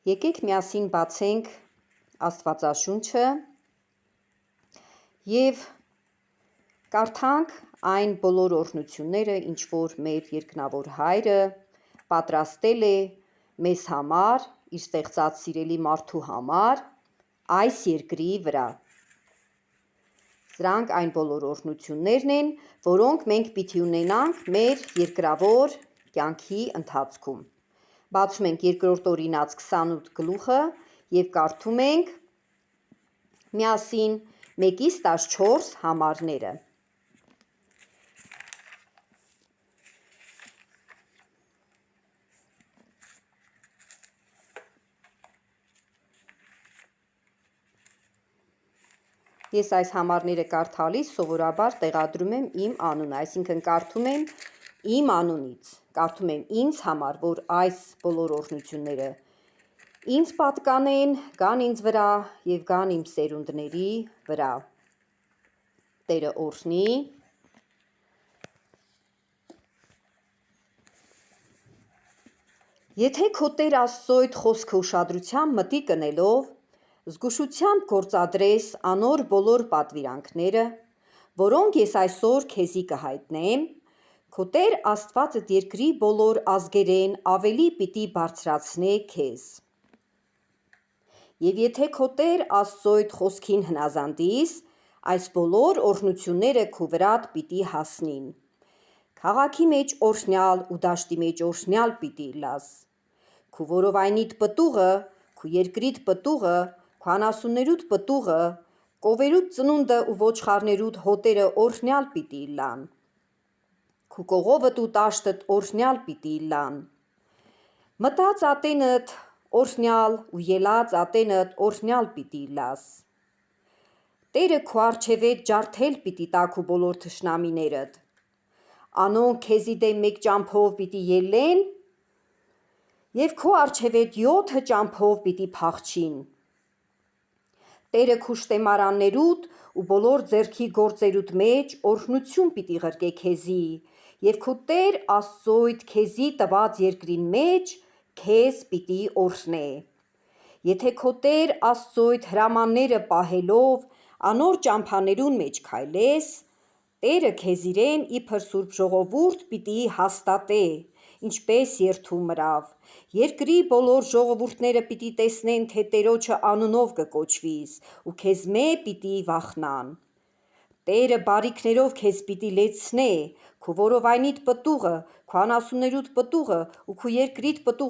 Եկեք միասին բացենք Աստվածաշունչը և կարդանք այն բոլոր օրհնությունները, ինչ որ մեր երկնավոր Հայրը պատրաստել է մեզ համար, իր ստեղծած սիրելի մարդու համար այս երկրի վրա։ Սրանք այն բոլոր օրհնություններն են, որոնք մենք պիտի ունենանք մեր երկրավոր կյանքի ընթացքում։ Բացում ենք Երկրորդ Օրինաց 28 գլուխը և կարդում ենք միասին 1-ից 14 համարները։ Ես այս համարները կարդալիս սովորաբար տեղադրում եմ իմ անունը, այսինքն կարդում եմ իմ անունից, կարդում եմ ինձ համար, որ այս բոլոր օրհնությունները ինձ պատկանեն, գան ինձ վրա և գան իմ սերունդների վրա։ Տերը օրհնի։ Եթե քո Տեր Աստծոյդ խոսքը ուշադրությամբ մտիկ ընելով, զգուշությամբ գործադրես անոր բոլոր պատվիրանքները, որոնք ես այսօր քեզի կհայտնեմ, քո Տեր Աստվածդ երկրի բոլոր ազգերեն ավելի պիտի բարձրացնե քեզ։ Եվ եթե քո Տեր Աստծոյդ խոսքին հնազանդիս, այս բոլոր օրհնությունները քու վրադ պիտի հասնին։ Քաղաքի մեջ օրհնյալ ու դաշտի մեջ օրհնյալ պիտի լաս։ Քու որովայնիդ պտուղը, քու երկրիդ պտուղը, քու անասուններուդ պտուղը, կովերուդ ծնունդը ու ոչխարներուդ հոտերը օրհնյալ պիտի լան։ Քու կողովդ ու տաշտդ օրհնյալ պիտի լան։ Մտած ատենդ օրհնյալ ու ելած ատենդ օրհնյալ պիտի լաս։ Տերը քու առջևետ ջարդել պիտի տա քու բոլոր թշնամիներդ։ Անոնք քեզի դեմ մեկ ճամփով պիտի ելլեն և քո առջևետ 7 ճամփով պիտի փախչին։ Տերը քու շտեմարաններուդ ու բոլոր ձեռքի գործերուդ մեջ օրհնություն պիտի ղրկե քեզի և քու Տեր Աստծոյդ քեզի տված երկրին մեջ քեզ պիտի օրհնե։ Եթե քո Տեր Աստծոյդ հրամանները պահելով անոր ճամփաներուն մեջ քայլես, Տերը քեզ իրեն իբր սուրբ ժողովուրդ պիտի հաստատե, ինչպես երդում մրավ։ Երկրի բոլոր ժողովուրդները պիտի տեսնեն, թե Տերոջը անունով կկոչվիս, ու քեզմե պիտի վախնան։ Տերը բարիքներով քեզ պիտի լեցնե, քու որովայնիդ պտուղը, քու անասուններուդ պտուղը ու քու երկրիդ պտուղը